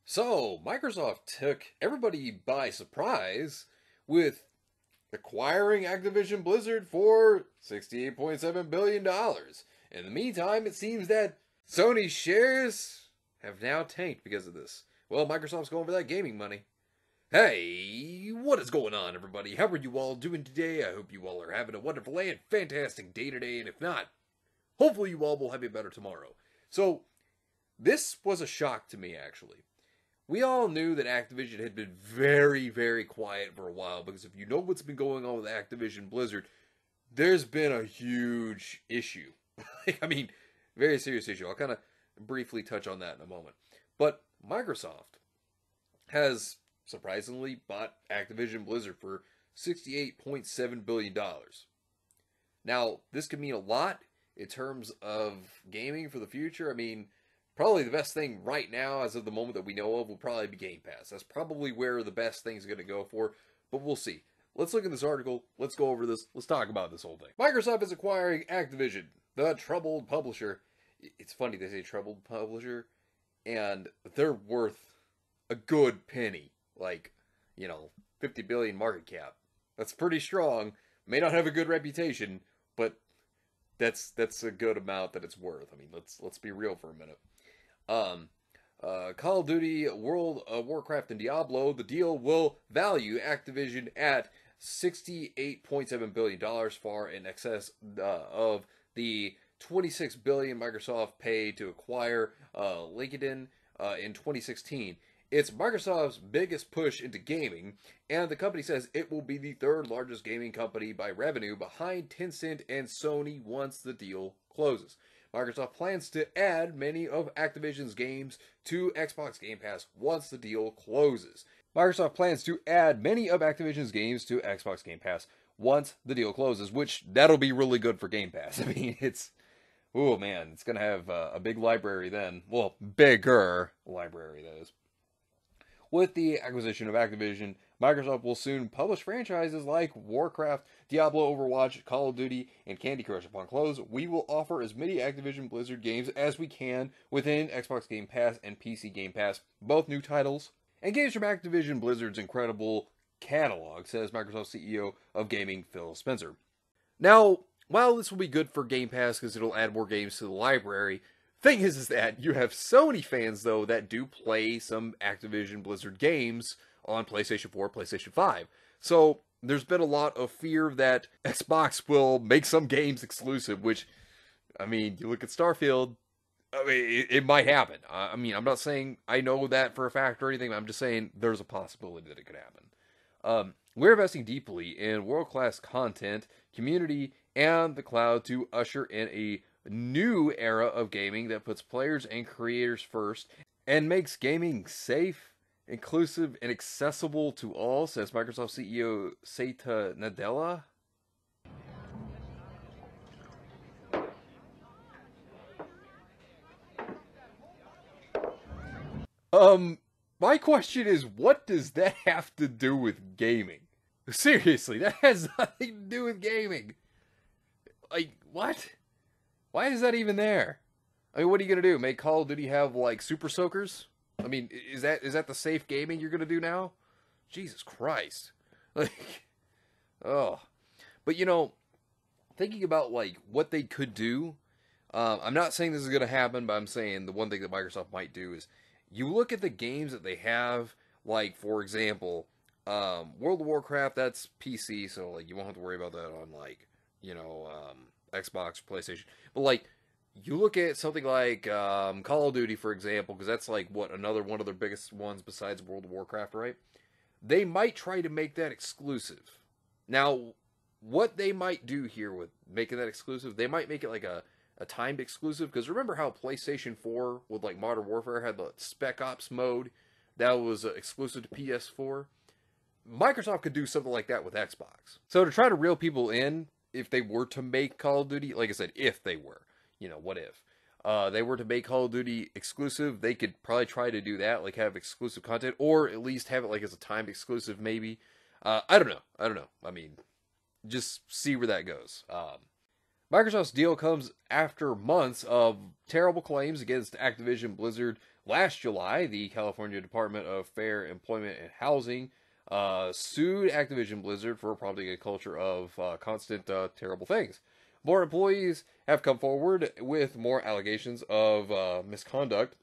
So, Microsoft took everybody by surprise with acquiring Activision Blizzard for $68.7 billion. In the meantime, it seems that Sony's shares have now tanked because of this. Well, Microsoft's going for that gaming money. Hey, what is going on, everybody? How are you all doing today? I hope you all are having a wonderful and fantastic day today, and if not, hopefully you all will have a better tomorrow. So, this was a shock to me, actually. We all knew that Activision had been very, very quiet for a while because if you know what's been going on with Activision Blizzard, there's been a huge issue. I mean, very serious issue. I'll kind of briefly touch on that in a moment. But Microsoft has surprisingly bought Activision Blizzard for $68.7 billion. Now, this could mean a lot in terms of gaming for the future. I mean, probably the best thing right now, as of the moment that we know of, will probably be Game Pass. That's probably where the best thing's going to go for, but we'll see. Let's look at this article. Let's go over this. Let's talk about this whole thing. Microsoft is acquiring Activision, the troubled publisher. It's funny they say troubled publisher, and they're worth a good penny. Like, 50 billion market cap. That's pretty strong. May not have a good reputation, but that's a good amount that it's worth. I mean, let's be real for a minute. Call of Duty, World of Warcraft, and Diablo, the deal will value Activision at $68.7 billion, far in excess of the $26 billion Microsoft paid to acquire LinkedIn in 2016. It's Microsoft's biggest push into gaming, and the company says it will be the third largest gaming company by revenue behind Tencent and Sony once the deal closes. Microsoft plans to add many of Activision's games to Xbox Game Pass once the deal closes. Microsoft plans to add many of Activision's games to Xbox Game Pass once the deal closes, which that'll be really good for Game Pass. I mean, it's going to have a big library then. Well, bigger library, that is. With the acquisition of Activision, Microsoft will soon publish franchises like Warcraft, Diablo, Overwatch, Call of Duty, and Candy Crush. Upon close, we will offer as many Activision Blizzard games as we can within Xbox Game Pass and PC Game Pass, both new titles, and games from Activision Blizzard's incredible catalog, says Microsoft CEO of Gaming, Phil Spencer. Now, while this will be good for Game Pass because it'll add more games to the library, thing is that you have Sony fans, though, that do play some Activision Blizzard games on PlayStation 4, PlayStation 5. So there's been a lot of fear that Xbox will make some games exclusive, which, I mean, you look at Starfield, I mean, it might happen. I mean, I'm not saying I know that for a fact or anything, I'm just saying there's a possibility that it could happen. We're investing deeply in world-class content, community, and the cloud to usher in a new era of gaming that puts players and creators first and makes gaming safe, inclusive, and accessible to all, says Microsoft CEO Satya Nadella. My question is, what does that have to do with gaming? Seriously, that has nothing to do with gaming. Like, what? Why is that even there? I mean, what are you gonna do? Make Call of Duty have like super soakers? I mean, is that the safe gaming you're gonna do now? Jesus Christ! Like, oh, but thinking about like what they could do. I'm not saying this is gonna happen, but I'm saying the one thing that Microsoft might do is you look at the games that they have. Like, for example, World of Warcraft. That's PC, so like you won't have to worry about that on like Xbox, PlayStation. But like, you look at something like Call of Duty, for example, because that's like another one of their biggest ones besides World of Warcraft, right? They might try to make that exclusive. Now, what they might do here with making that exclusive, they might make it like a timed exclusive. Because remember how PlayStation 4 with like Modern Warfare had the Spec Ops mode that was exclusive to PS4? Microsoft could do something like that with Xbox. So to try to reel people in, if they were to make Call of Duty, like I said, if they were, what if? They were to make Call of Duty exclusive, they could probably try to do that, like have exclusive content, or at least have it like as a timed exclusive, maybe. I don't know. I mean, just see where that goes. Microsoft's deal comes after months of terrible claims against Activision Blizzard last July, the California Department of Fair Employment and Housing sued Activision Blizzard for promoting a culture of constant terrible things. More employees have come forward with more allegations of misconduct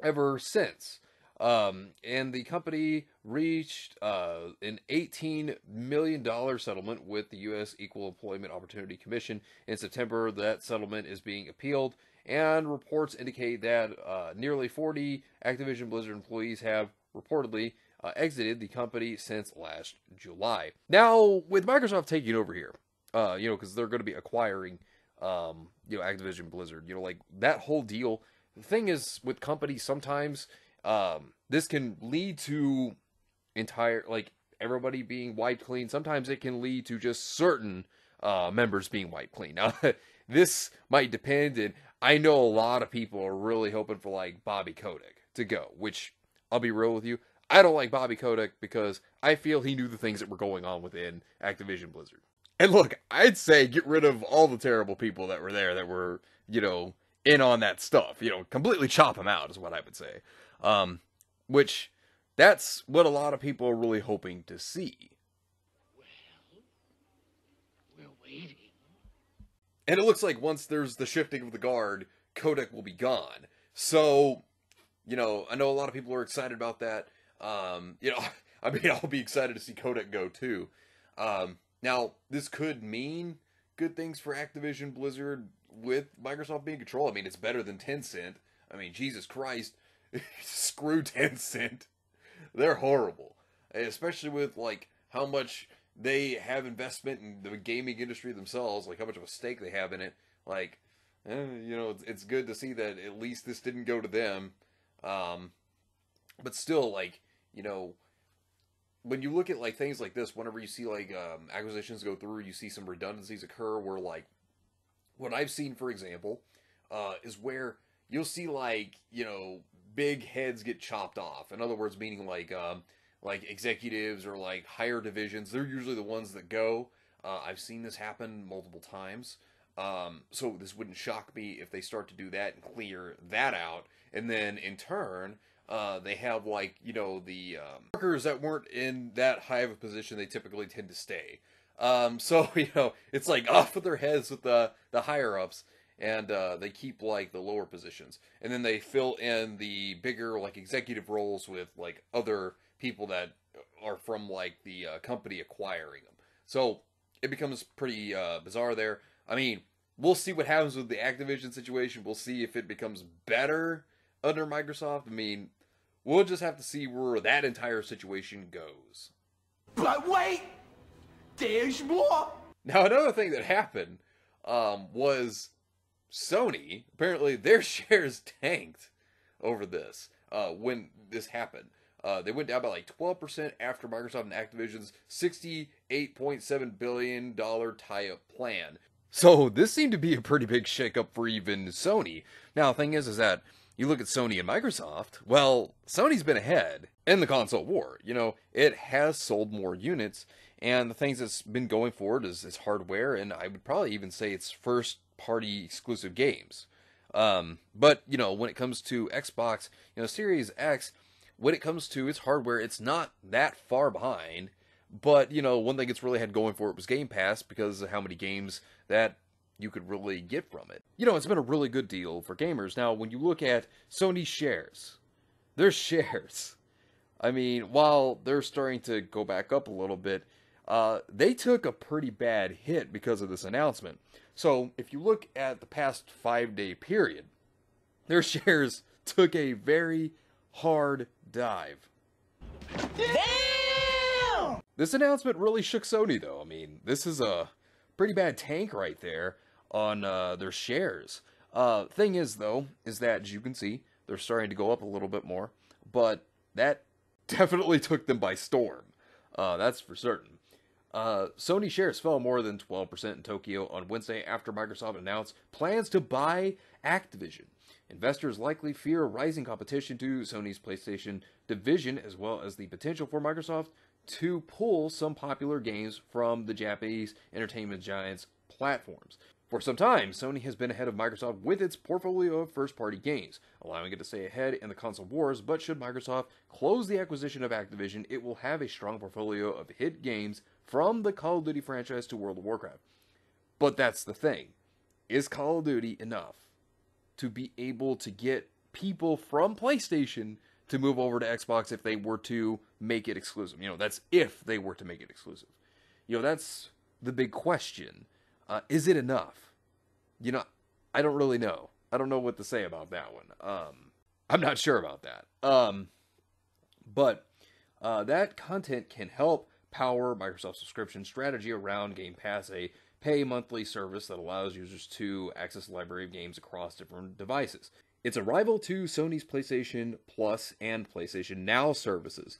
ever since. And the company reached an $18 million settlement with the U.S. Equal Employment Opportunity Commission in September. That settlement is being appealed, and reports indicate that nearly 40 Activision Blizzard employees have reportedly exited the company since last July. Now, with Microsoft taking over here, because they're going to be acquiring, Activision Blizzard, like that whole deal. The thing is, with companies, sometimes this can lead to everybody being wiped clean. Sometimes it can lead to just certain members being wiped clean. Now, this might depend, and I know a lot of people are really hoping for like Bobby Kotick to go, which I'll be real with you. I don't like Bobby Kotick because I feel he knew the things that were going on within Activision Blizzard. And look, I'd say get rid of all the terrible people that were there that were, in on that stuff. Completely chop them out is what I would say. Which, that's what a lot of people are really hoping to see. Well, we're waiting. And it looks like once there's the shifting of the guard, Kotick will be gone. So, I know a lot of people are excited about that. I'll be excited to see Kotick go too. Now, this could mean good things for Activision Blizzard with Microsoft being in control. I mean, it's better than Tencent. I mean, Jesus Christ. Screw Tencent. They're horrible. Especially with, how much they have investment in the gaming industry themselves, how much of a stake they have in it. It's good to see that at least this didn't go to them. But still, when you look at things like this, whenever you see acquisitions go through, you see some redundancies occur where what I've seen, for example, is where you'll see big heads get chopped off. In other words, meaning executives or higher divisions. They're usually the ones that go. I've seen this happen multiple times. So this wouldn't shock me if they start to do that and clear that out. And then in turn, they have the workers that weren't in that high of a position, they typically tend to stay. So, it's off with their heads with the higher ups, and they keep the lower positions. And then they fill in the bigger executive roles with other people that are from the company acquiring them. So it becomes pretty bizarre there. I mean, we'll see what happens with the Activision situation. We'll see if it becomes better under Microsoft. I mean, we'll just have to see where that entire situation goes. But wait! There's more! Now, another thing that happened was Sony. Apparently, their shares tanked over this when this happened. They went down by 12% after Microsoft and Activision's $68.7 billion tie-up plan. So this seemed to be a pretty big shakeup for even Sony. Now, the thing is that you look at Sony and Microsoft, well, Sony's been ahead in the console war. It has sold more units, and the things that's been going forward is hardware, and I would probably even say it's first-party exclusive games. But, when it comes to Xbox, Series X, when it comes to its hardware, it's not that far behind. But, one thing it's really had going for it was Game Pass because of how many games that you could really get from it. It's been a really good deal for gamers. Now, when you look at Sony's shares, their shares, I mean, while they're starting to go back up a little bit, they took a pretty bad hit because of this announcement. So, if you look at the past 5-day period, their shares took a very hard dive. Damn! This announcement really shook Sony, though. I mean, this is a pretty bad tank right there on their shares. Thing is, though, is that, as you can see, they're starting to go up a little bit more, but that definitely took them by storm. That's for certain. Sony shares fell more than 12% in Tokyo on Wednesday after Microsoft announced plans to buy Activision. Investors likely fear rising competition to Sony's PlayStation division, as well as the potential for Microsoft to pull some popular games from the Japanese entertainment giants' platforms. For some time, Sony has been ahead of Microsoft with its portfolio of first-party games, allowing it to stay ahead in the console wars, but should Microsoft close the acquisition of Activision, it will have a strong portfolio of hit games from the Call of Duty franchise to World of Warcraft. But that's the thing. Is Call of Duty enough to be able to get people from PlayStation to move over to Xbox if they were to make it exclusive? That's if they were to make it exclusive. That's the big question. Is it enough? I don't really know. I don't know what to say about that one. I'm not sure about that. But that content can help power Microsoft's subscription strategy around Game Pass, a pay monthly service that allows users to access a library of games across different devices. It's a rival to Sony's PlayStation Plus and PlayStation Now services.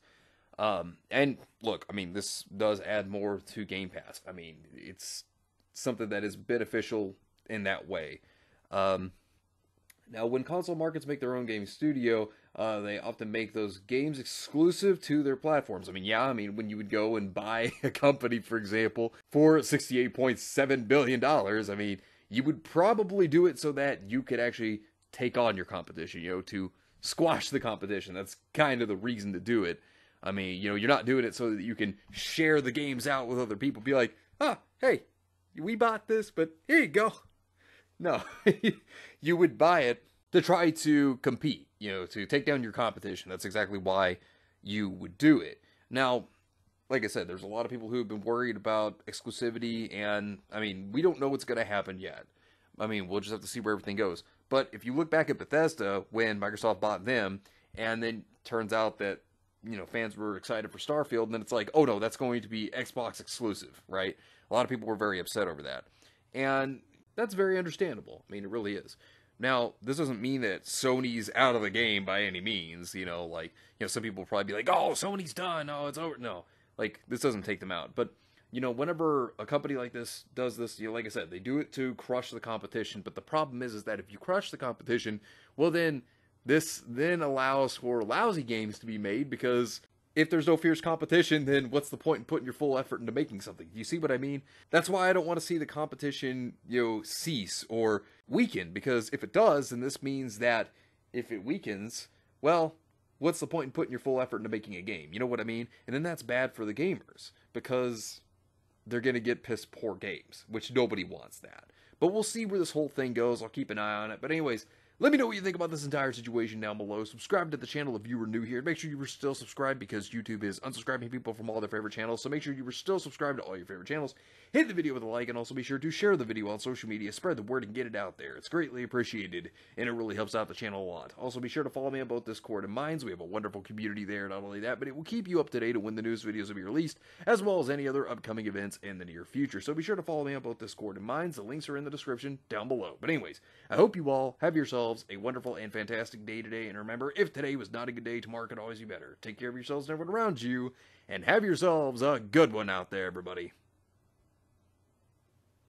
And look, this does add more to Game Pass. It's something that is beneficial in that way. Now, when console markets make their own gaming studio, they often make those games exclusive to their platforms. When you would go and buy a company, for example, for $68.7 billion, you would probably do it so that you could actually take on your competition, to squash the competition. That's kind of the reason to do it. You're not doing it so that you can share the games out with other people. Be like, hey, we bought this, but here you go. No, you would buy it to try to compete, to take down your competition. That's exactly why you would do it. Now, like I said, there's a lot of people who have been worried about exclusivity, and, we don't know what's going to happen yet. We'll just have to see where everything goes. But if you look back at Bethesda, when Microsoft bought them, and then turns out that, fans were excited for Starfield, and then it's like, oh no, that's going to be Xbox exclusive, right? A lot of people were very upset over that. And that's very understandable. It really is. Now, this doesn't mean that Sony's out of the game by any means. Some people will probably be like, oh, Sony's done. Oh, it's over. No, this doesn't take them out. But, whenever a company like this does this, like I said, they do it to crush the competition. But the problem is that if you crush the competition, well, then this then allows for lousy games to be made, because if there's no fierce competition, then what's the point in putting your full effort into making something? You see what I mean? That's why I don't want to see the competition, cease or weaken, because if it does, then this means that if it weakens, well, what's the point in putting your full effort into making a game? You know what I mean? And then that's bad for the gamers, because they're going to get piss poor games, which nobody wants that. But we'll see where this whole thing goes. I'll keep an eye on it. But anyways, let me know what you think about this entire situation down below. Subscribe to the channel if you were new here. Make sure you were still subscribed, because YouTube is unsubscribing people from all their favorite channels. So make sure you were still subscribed to all your favorite channels. Hit the video with a like, and also be sure to share the video on social media. Spread the word and get it out there. It's greatly appreciated, and it really helps out the channel a lot. Also, be sure to follow me on both Discord and Minds. We have a wonderful community there. Not only that, but it will keep you up to date on when the news videos will be released, as well as any other upcoming events in the near future. So be sure to follow me on both Discord and Minds. The links are in the description down below. But anyways, I hope you all have yourselves a wonderful and fantastic day today, and remember, if today was not a good day, tomorrow could always be better. Take care of yourselves and everyone around you, and have yourselves a good one out there, everybody.